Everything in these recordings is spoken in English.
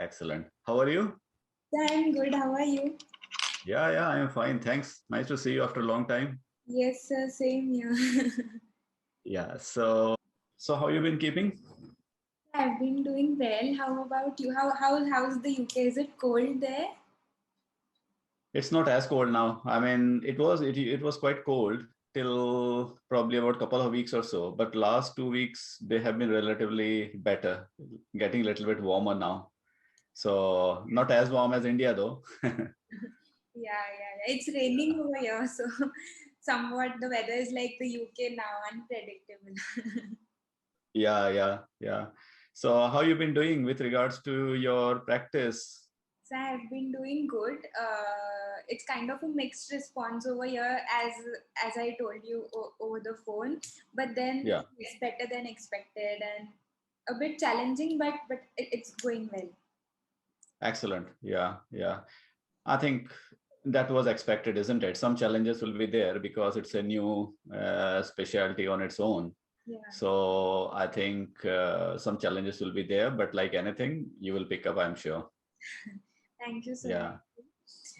Excellent. How are you? Yeah, I'm good. How are you? Yeah, I'm fine. Thanks. Nice to see you after a long time. Yes, sir, same here. Yeah. So how you been keeping? I've been doing well. How about you? How's the UK? Is it cold there? It's not as cold now. I mean, it was quite cold till probably about a couple of weeks or so. But last 2 weeks they have been relatively better, getting a little bit warmer now. So not as warm as India though. Yeah. It's raining over here, so somewhat the weather is like the UK now, unpredictable. Yeah. So how you been doing with regards to your practice? So I've been doing good. It's kind of a mixed response over here, as I told you over the phone. But then Yeah. it's better than expected and a bit challenging, but it's going well. Excellent. Yeah. I think that was expected, isn't it? Some challenges will be there because it's a new specialty on its own. Yeah. So I think some challenges will be there, but like anything, you will pick up, I'm sure. Thank you so much. Yeah,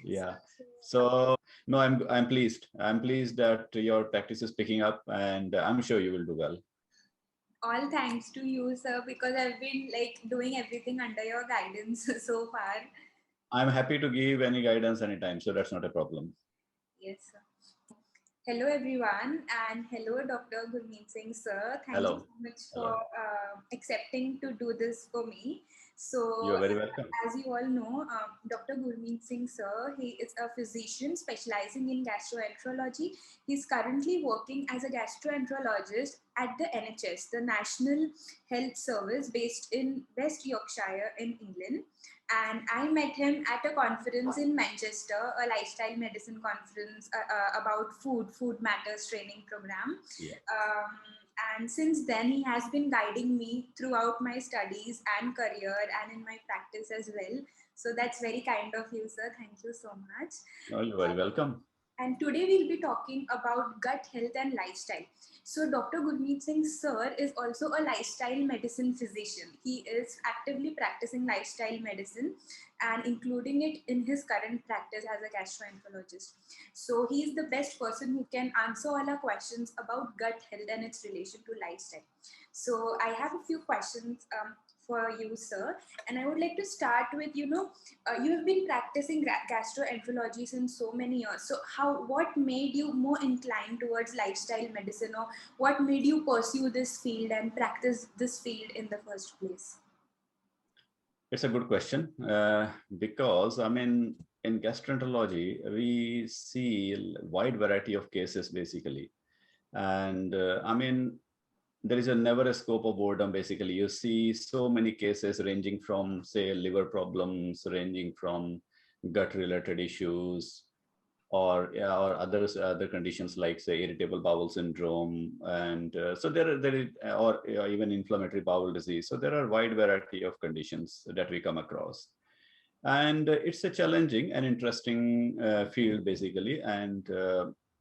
yeah. So, So no, I'm pleased. I'm pleased that your practice is picking up, and I'm sure you will do well. all thanks to you, sir, because I've been like doing everything under your guidance so far. I'm happy to give any guidance anytime, so that's not a problem. Yes, sir. Hello, everyone, and hello, Dr. Gurmeet Singh, sir. Thank you Hello, so much for hello. accepting to do this for me. You So, are very welcome. as you all know, Dr. Gurmeet Singh, sir, he is a physician specializing in gastroenterology. He's currently working as a gastroenterologist at the NHS, the National Health Service, based in West Yorkshire in England. And I met him at a conference in Manchester, a lifestyle medicine conference about food matters training program. Yeah. Um, and since then, he has been guiding me throughout my studies and career and in my practice as well. So that's very kind of you, sir. Thank you so much. No, you're very welcome. And today we'll be talking about gut health and lifestyle. So Dr. Gurmeet Singh sir is also a lifestyle medicine physician. He is actively practicing lifestyle medicine and including it in his current practice as a gastroenterologist. So he is the best person who can answer all our questions about gut health and its relation to lifestyle. So I have a few questions for you, sir, and I would like to start with, you have been practicing gastroenterology since so many years. So what made you more inclined towards lifestyle medicine, or what made you pursue this field and practice this field in the first place? It's a good question because I mean, in gastroenterology, we see a wide variety of cases basically, and I mean, there is a never a scope of boredom. Basically, you see so many cases ranging from say liver problems, ranging from gut-related issues, or yeah, or other conditions like say irritable bowel syndrome, and so there is or even inflammatory bowel disease. So there are wide variety of conditions that we come across, and it's a challenging and interesting field basically, and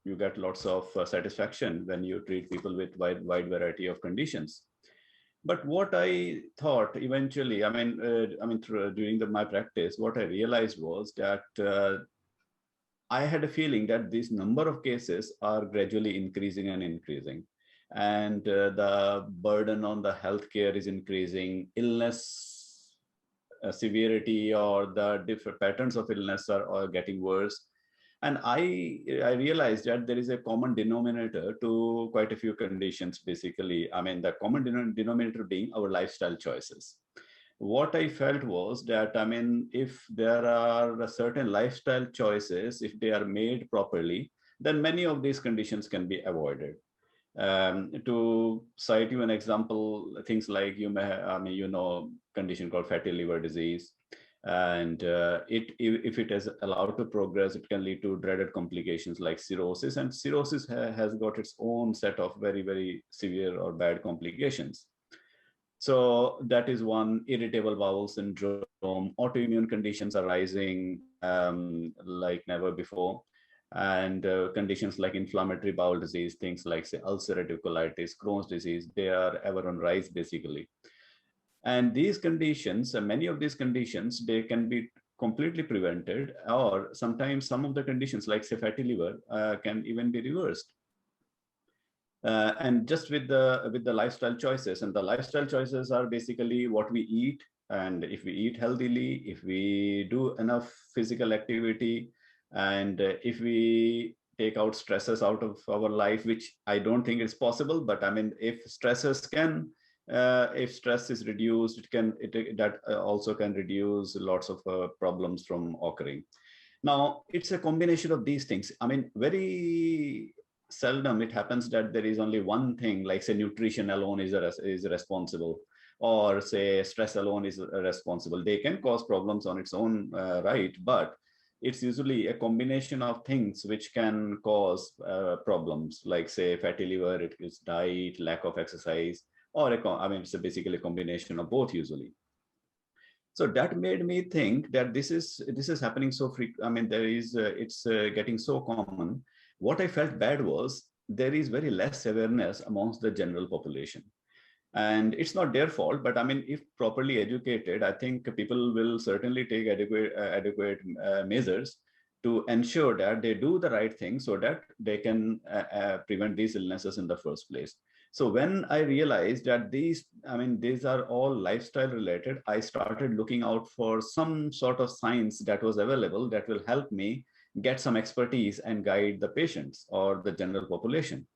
you get lots of satisfaction when you treat people with wide variety of conditions. But what I thought eventually, during my practice, what I realized was that I had a feeling that this number of cases are gradually increasing and increasing. And the burden on the healthcare is increasing. Illness severity or the different patterns of illness are getting worse. And I realized that there is a common denominator to quite a few conditions, basically. I mean, the common denominator being our lifestyle choices. What I felt was that, I mean, if there are certain lifestyle choices, if they are made properly, then many of these conditions can be avoided. To cite you an example, things like you may, condition called fatty liver disease, and if it is allowed to progress, it can lead to dreaded complications like cirrhosis, and cirrhosis has got its own set of very severe or bad complications. So that is one. Irritable bowel syndrome, autoimmune conditions are rising like never before. And conditions like inflammatory bowel disease, things like say ulcerative colitis, Crohn's disease, they are ever on rise basically. And these conditions, many of these conditions, they can be completely prevented, or sometimes some of the conditions like say fatty liver can even be reversed. And just with the lifestyle choices, and the lifestyle choices are basically what we eat, and if we eat healthily, if we do enough physical activity, and if we take out stresses out of our life, which I don't think is possible, but I mean, if stresses can if stress is reduced, that also can reduce lots of problems from occurring. Now, it's a combination of these things. I mean, very seldom it happens that there is only one thing, like say nutrition alone is responsible, or say stress alone is responsible. They can cause problems on its own right, but it's usually a combination of things which can cause problems, like say fatty liver, it is diet, lack of exercise, or I mean, it's basically a combination of both usually. So that made me think that this is happening so frequent. I mean, there is it's getting so common. What I felt bad was there is very less awareness amongst the general population, and it's not their fault. But I mean, if properly educated, I think people will certainly take adequate measures to ensure that they do the right thing so that they can prevent these illnesses in the first place. So when I realized that these are all lifestyle related, I started looking out for some sort of science that was available that will help me get some expertise and guide the patients or the general population.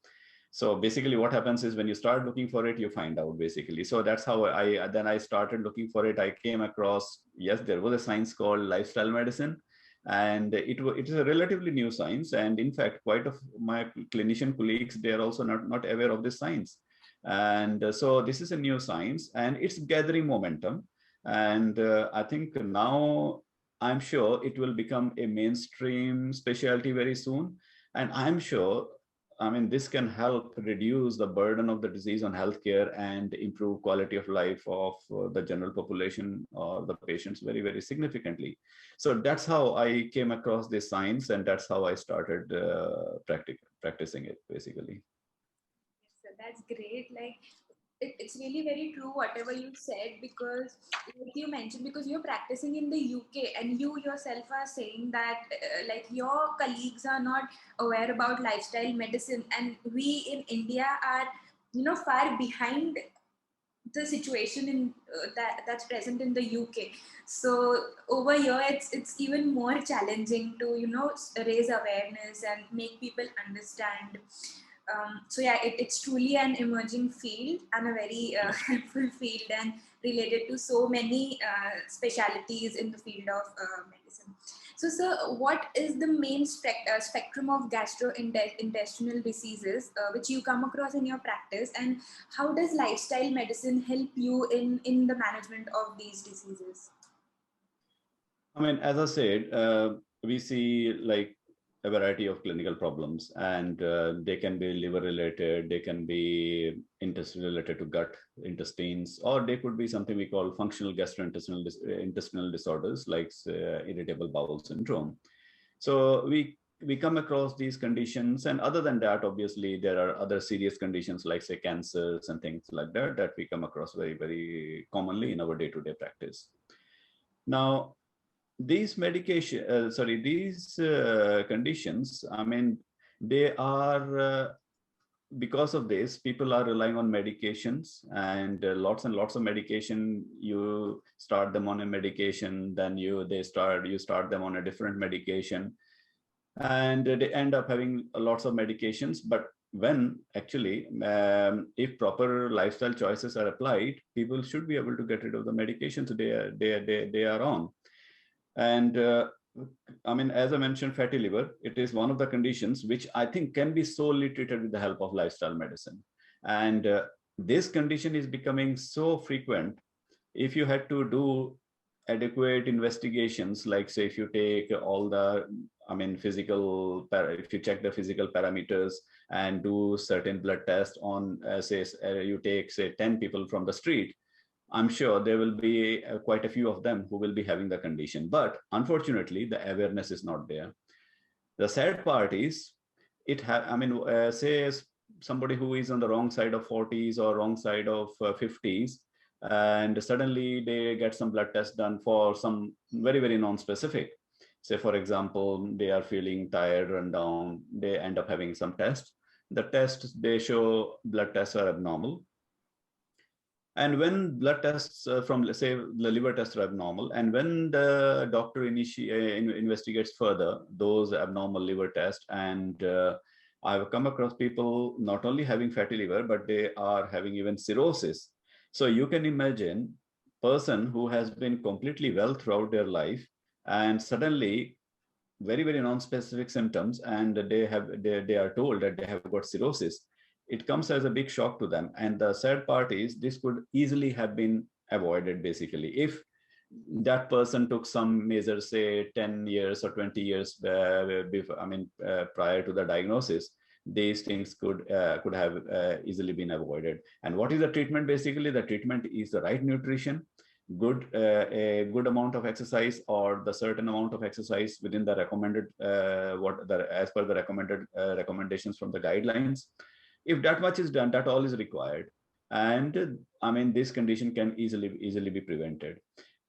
So basically what happens is when you start looking for it, you find out basically. So that's how I started looking for it. I came across, yes, there was a science called lifestyle medicine, and it is a relatively new science. And in fact, quite of my clinician colleagues, they are also not aware of this science. And so this is a new science and it's gathering momentum. And I think now I'm sure it will become a mainstream specialty very soon. And I'm sure, I mean, this can help reduce the burden of the disease on healthcare and improve quality of life of the general population or the patients very, very significantly. So that's how I came across this science, and that's how I started practicing it, basically. So that's great. Like it's really very true whatever you said, because like you mentioned, because you're practicing in the UK and you yourself are saying that like your colleagues are not aware about lifestyle medicine, and we in India are, you know, far behind the situation in that's present in the UK. So over here, it's even more challenging to, you know, raise awareness and make people understand. So yeah, it's truly an emerging field and a very helpful field, and related to so many specialities in the field of medicine. So, sir, what is the main spectrum of gastrointestinal diseases which you come across in your practice, and how does lifestyle medicine help you in the management of these diseases? I mean, as I said, we see like a variety of clinical problems, and they can be liver related, they can be intestine related to gut, intestines, or they could be something we call functional gastrointestinal intestinal disorders like irritable bowel syndrome. So we come across these conditions, and other than that, obviously there are other serious conditions like say cancers and things like that that we come across very, very commonly in our day-to-day practice. Now, these conditions, I mean, they are because of this, people are relying on medications, and lots and lots of medication. You start them on a medication, then you start them on a different medication, and they end up having lots of medications. But when actually, if proper lifestyle choices are applied, people should be able to get rid of the medications they are on. And I mean, as I mentioned, fatty liver, it is one of the conditions which I think can be solely treated with the help of lifestyle medicine. And this condition is becoming so frequent. If you had to do adequate investigations, like say, if you take all the, I mean, if you check the physical parameters and do certain blood tests on, say, you take, say, 10 people from the street, I'm sure there will be quite a few of them who will be having the condition. But unfortunately, the awareness is not there. The sad part is, I mean, say somebody who is on the wrong side of 40s or wrong side of 50s, and suddenly they get some blood test done for some very, very non-specific. Say, for example, they are feeling tired, run down, they end up having some tests. The tests, they show blood tests are abnormal. And when blood tests from, let's say, the liver tests are abnormal, and when the doctor investigates further those abnormal liver tests, and I've come across people not only having fatty liver, but they are having even cirrhosis. So you can imagine person who has been completely well throughout their life, and suddenly very, very non-specific symptoms, and they are told that they have got cirrhosis. It comes as a big shock to them. And the sad part is this could easily have been avoided basically if that person took some measures, say 10 years or 20 years before, prior to the diagnosis. These things could have easily been avoided. And what is the treatment? Basically, the treatment is the right nutrition, a good amount of exercise, or the certain amount of exercise within the recommended as per the recommended recommendations from the guidelines. If that much is done, that all is required, and this condition can easily be prevented.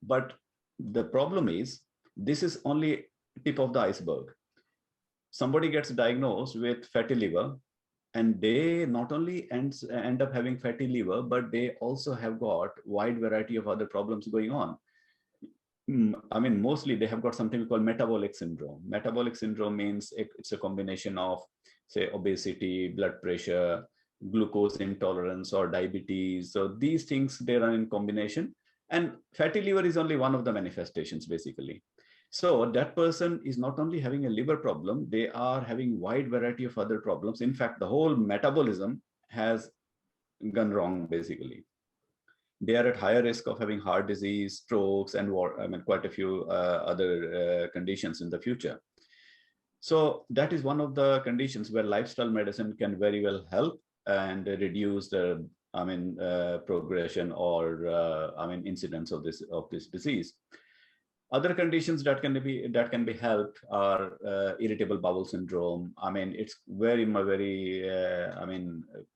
But the problem is this is only tip of the iceberg. Somebody gets diagnosed with fatty liver, and they not only end up having fatty liver, but they also have got wide variety of other problems going on. Mostly they have got something we call metabolic syndrome. Metabolic syndrome means it's a combination of, say, obesity, blood pressure, glucose intolerance, or diabetes. So these things, they run in combination, and fatty liver is only one of the manifestations basically. So that person is not only having a liver problem, they are having wide variety of other problems. In fact, the whole metabolism has gone wrong basically. They are at higher risk of having heart disease, strokes, and quite a few other conditions in the future. So that is one of the conditions where lifestyle medicine can very well help and reduce the progression or incidence of this disease. Other conditions that can be helped are irritable bowel syndrome. It's very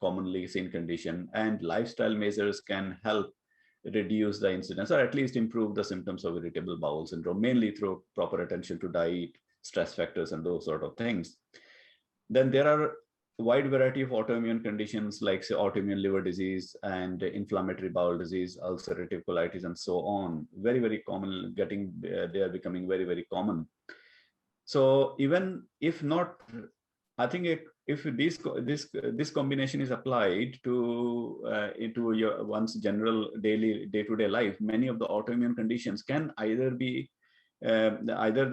commonly seen condition, and lifestyle measures can help reduce the incidence or at least improve the symptoms of irritable bowel syndrome, mainly through proper attention to diet, stress factors, and those sort of things. Then there are a wide variety of autoimmune conditions like, say, autoimmune liver disease and inflammatory bowel disease, ulcerative colitis, and so on. Very, very common, they are becoming very, very common. So even if not, I think if this combination is applied to into your one's general day-to-day life, many of the autoimmune conditions can either the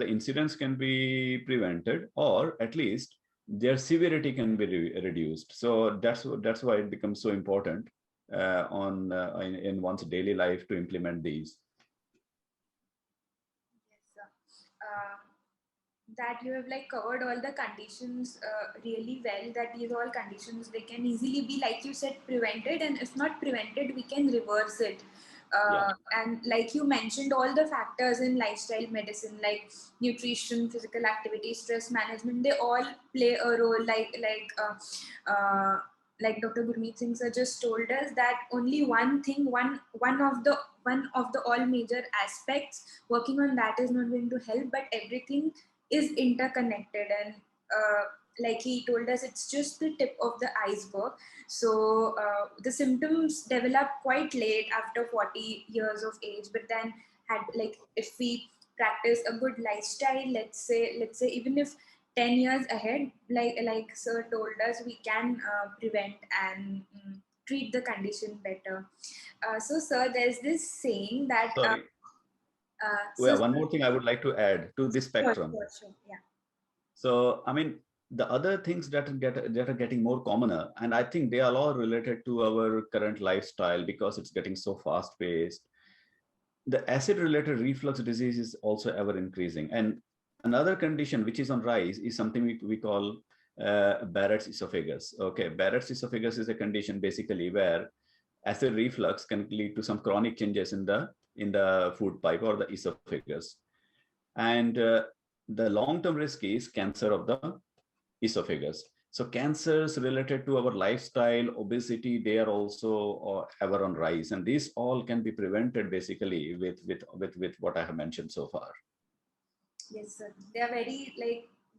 incidence can be prevented, or at least their severity can be reduced. So that's why it becomes so important in one's daily life to implement these. Yes, sir. That you have covered all the conditions really well, that these all conditions, they can easily be, like you said, prevented, and if not prevented, we can reverse it. And like you mentioned, all the factors in lifestyle medicine like nutrition, physical activity, stress management, they all play a role. Like Dr. Gurmeet Singh sir just told us, that only one thing, one of the all major aspects, working on that is not going to help, but everything is interconnected. And like he told us, it's just the tip of the iceberg. So the symptoms develop quite late, after 40 years of age, but then if we practice a good lifestyle, let's say even if 10 years ahead, like sir told us, we can prevent and treat the condition better. So sir, there's this saying that Sorry. One more thing I would like to add to this spectrum. Sure. Yeah. So, the other things that are getting more commoner, and I think they are all related to our current lifestyle because it's getting so fast paced. The acid-related reflux disease is also ever increasing. And another condition which is on rise is something we call Barrett's esophagus. Okay, Barrett's esophagus is a condition basically where acid reflux can lead to some chronic changes in the food pipe or the esophagus. And the long-term risk is cancer of the esophagus. So cancers related to our lifestyle, obesity, they are also ever on rise, and these all can be prevented basically with what I have mentioned so far. Yes, sir. They are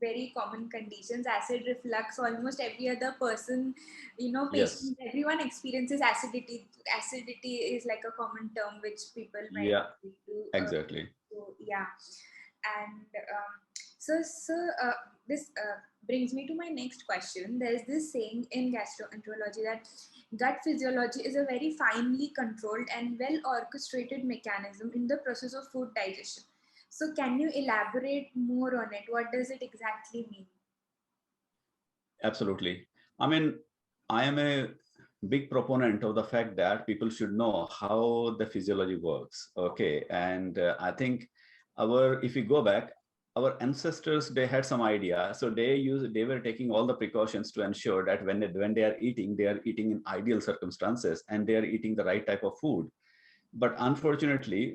very common conditions. Acid reflux. Almost every other person, Yes, patient, everyone experiences acidity. Acidity is like a common term which people might yeah, do. exactly. So yeah, and this brings me to my next question. There's this saying in gastroenterology that gut physiology is a very finely controlled and well orchestrated mechanism in the process of food digestion. So can you elaborate more on it? What does it exactly mean? Absolutely. I mean, I am a big proponent of the fact that people should know how the physiology works. Okay. And I think if we go back, our ancestors, they had some idea. So they were taking all the precautions to ensure that when they are eating in ideal circumstances and they are eating the right type of food. But unfortunately,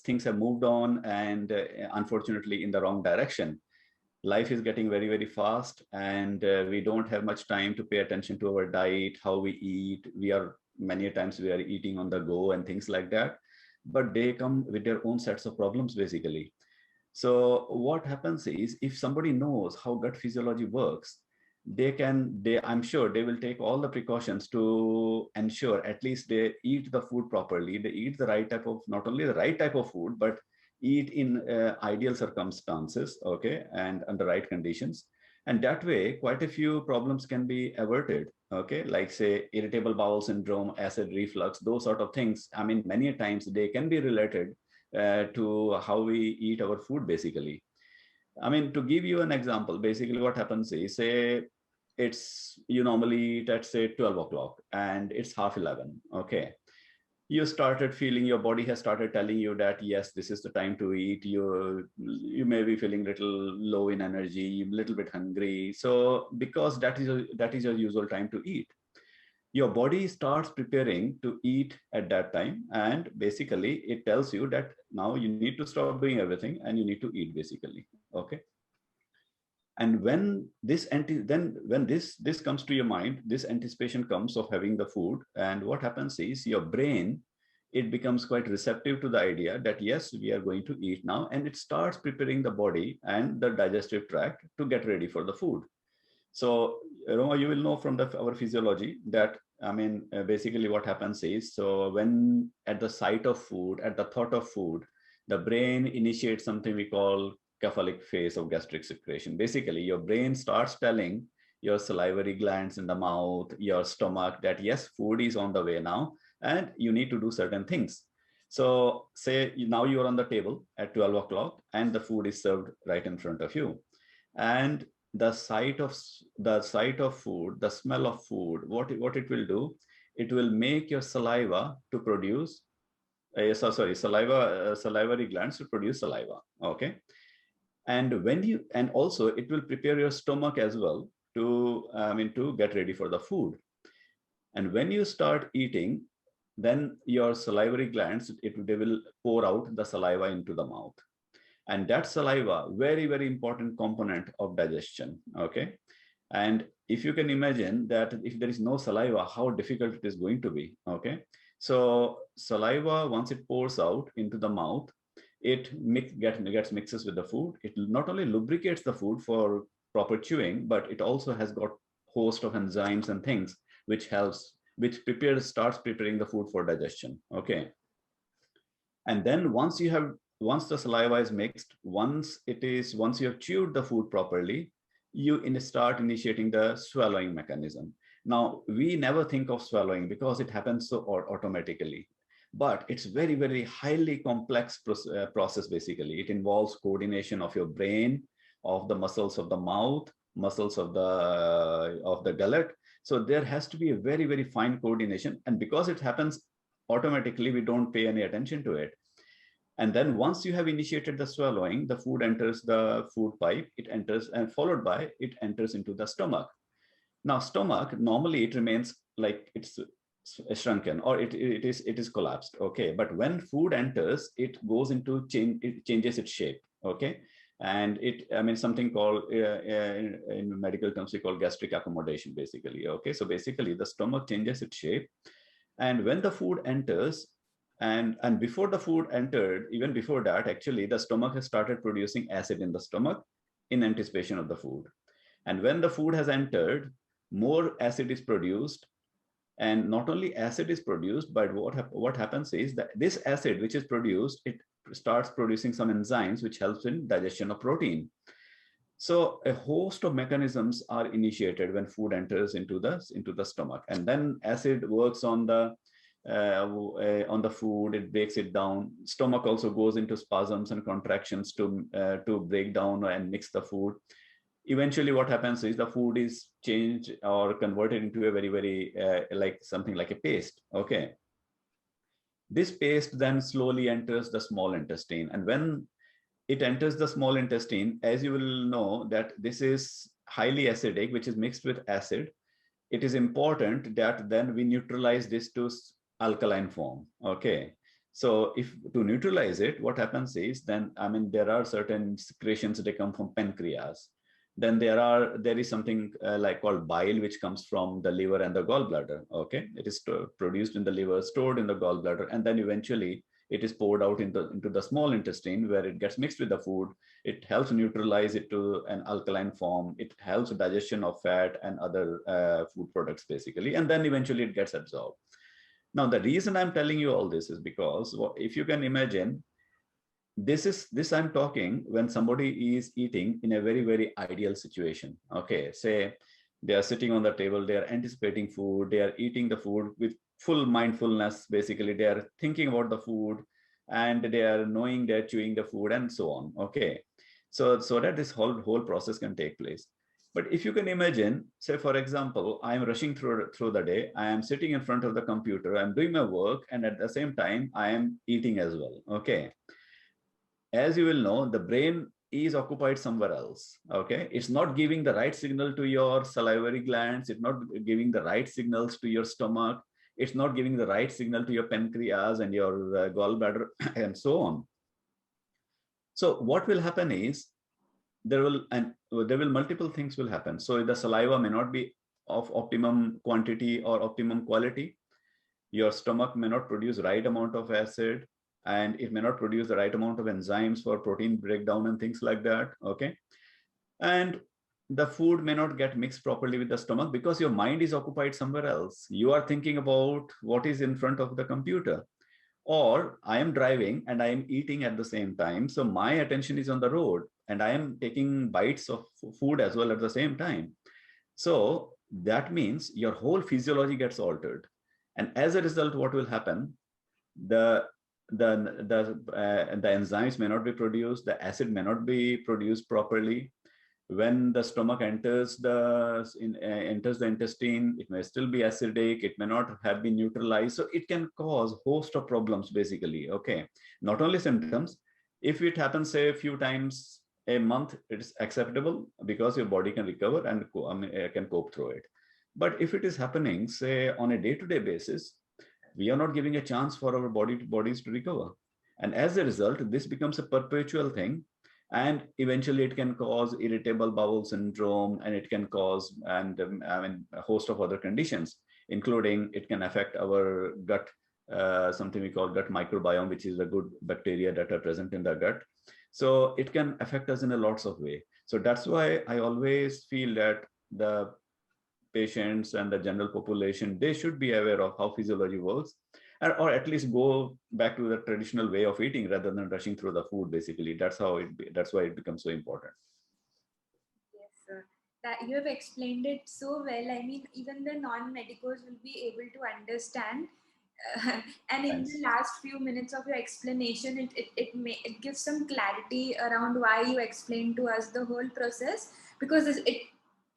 things have moved on, and unfortunately in the wrong direction. Life is getting very, very fast, and we don't have much time to pay attention to our diet, how we eat. Many times we are eating on the go and things like that, but they come with their own sets of problems basically. So what happens is, if somebody knows how gut physiology works, I'm sure they will take all the precautions to ensure at least they eat the food properly. They eat the right type of, not only the right type of food, but eat in ideal circumstances, okay, and under right conditions. And that way, quite a few problems can be averted, okay, like say irritable bowel syndrome, acid reflux, those sort of things. I mean, many times they can be related to how we eat our food basically. I mean, to give you an example, basically what happens is, say it's you normally eat at say 12 o'clock and it's half 11, okay. You started feeling, your body has started telling you that yes, this is the time to eat. You may be feeling little low in energy, a little bit hungry. So because that is your usual time to eat, your body starts preparing to eat at that time, and basically it tells you that now you need to stop doing everything and you need to eat basically, okay. And when this comes to your mind, this anticipation comes of having the food, and what happens is your brain, it becomes quite receptive to the idea that yes, we are going to eat now, and it starts preparing the body and the digestive tract to get ready for the food. So, you will know from our physiology that, I mean, basically what happens is, so when at the sight of food, at the thought of food, the brain initiates something we call cephalic phase of gastric secretion. Basically, your brain starts telling your salivary glands in the mouth, your stomach, that yes, food is on the way now, and you need to do certain things. So, say now you are on the table at 12 o'clock, and the food is served right in front of you, and the sight of food, the smell of food, what it will do, it will make your saliva to produce salivary glands to produce saliva, okay. And also it will prepare your stomach as well to get ready for the food. And when you start eating, then your salivary glands, they will pour out the saliva into the mouth, and that saliva, very, very important component of digestion, okay. And if you can imagine that if there is no saliva, how difficult it is going to be, okay. So saliva, once it pours out into the mouth, gets mixes with the food. It not only lubricates the food for proper chewing, but it also has got host of enzymes and things which starts preparing the food for digestion, okay. And then once the saliva is mixed, once you have chewed the food properly, start initiating the swallowing mechanism. Now we never think of swallowing because it happens so automatically, but it's very, very highly complex process. Basically, it involves coordination of your brain, of the muscles of the mouth, muscles of the gullet. So there has to be a very, very fine coordination, and because it happens automatically, we don't pay any attention to it. And then once you have initiated the swallowing, the food enters the food pipe, it enters, and followed by it enters into the stomach. Now, stomach, normally it remains like it's shrunken, or it is collapsed, okay. But when food enters, it changes its shape, okay. And it, I mean, something called in medical terms we call gastric accommodation basically. Okay, so basically the stomach changes its shape, and when the food enters, and before the food entered, even before that, actually the stomach has started producing acid in the stomach in anticipation of the food. And when the food has entered, more acid is produced. And not only acid is produced, but what happens is that this acid which is produced, it starts producing some enzymes which helps in digestion of protein. So a host of mechanisms are initiated when food enters into the stomach, and then acid works on the food. It breaks it down. Stomach also goes into spasms and contractions to break down and mix the food. Eventually what happens is the food is changed or converted into a very like something like a paste. Okay, this paste then slowly enters the small intestine, and when it enters the small intestine, as you will know that this is highly acidic, which is mixed with acid. It is important that then we neutralize this to alkaline form. Okay, so if to neutralize it, what happens is, then I mean there are certain secretions that come from pancreas. Then there is something like called bile, which comes from the liver and the gallbladder. Okay, it is produced in the liver, stored in the gallbladder, and then eventually it is poured out into the small intestine, where it gets mixed with the food. It helps neutralize it to an alkaline form. It helps digestion of fat and other food products basically, and then eventually it gets absorbed. Now the reason I'm telling you all this is because if you can imagine, this I'm talking when somebody is eating in a very ideal situation. Okay, say they are sitting on the table, they are anticipating food, they are eating the food with full mindfulness. Basically they are thinking about the food, and they are knowing they're chewing the food and so on. Okay, so that this whole process can take place. But if you can imagine, say for example, I am rushing through the day, I am sitting in front of the computer, I'm doing my work, and at the same time I am eating as well. Okay, as you will know, the brain is occupied somewhere else. Okay, it's not giving the right signal to your salivary glands, it's not giving the right signals to your stomach, it's not giving the right signal to your pancreas and your gallbladder and so on. So what will happen is, there will multiple things will happen. So the saliva may not be of optimum quantity or optimum quality. Your stomach may not produce right amount of acid, and it may not produce the right amount of enzymes for protein breakdown and things like that. Okay, and the food may not get mixed properly with the stomach because your mind is occupied somewhere else. You are thinking about what is in front of the computer, or I am driving and I am eating at the same time, so my attention is on the road and I am taking bites of food as well at the same time. So that means your whole physiology gets altered, and as a result what will happen, the the enzymes may not be produced, the acid may not be produced properly. When the stomach enters enters the intestine, it may still be acidic, it may not have been neutralized, so it can cause host of problems basically. Okay, not only symptoms. If it happens say a few times a month, it is acceptable because your body can recover and can cope through it. But if it is happening say on a day-to-day basis, we are not giving a chance for our bodies to recover, and as a result this becomes a perpetual thing. And eventually it can cause irritable bowel syndrome, and it can cause, and I mean a host of other conditions, including it can affect our gut, something we call gut microbiome, which is the good bacteria that are present in the gut. So it can affect us in a lots of way. So that's why I always feel that the patients and the general population, they should be aware of how physiology works, or at least go back to the traditional way of eating rather than rushing through the food basically. That's why it becomes so important. Yes, sir. That you have explained it so well. I mean, even the non-medicos will be able to understand. And in Thanks. the last few minutes of your explanation, it gives some clarity around why you explained to us the whole process. Because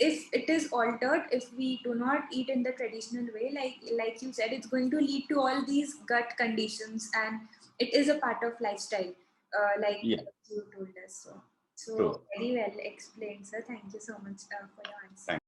if it is altered, if we do not eat in the traditional way, like you said, it's going to lead to all these gut conditions, and it is a part of lifestyle, like Yeah, you told us. So true. very well explained, sir. Thank you so much for your answer. Thanks.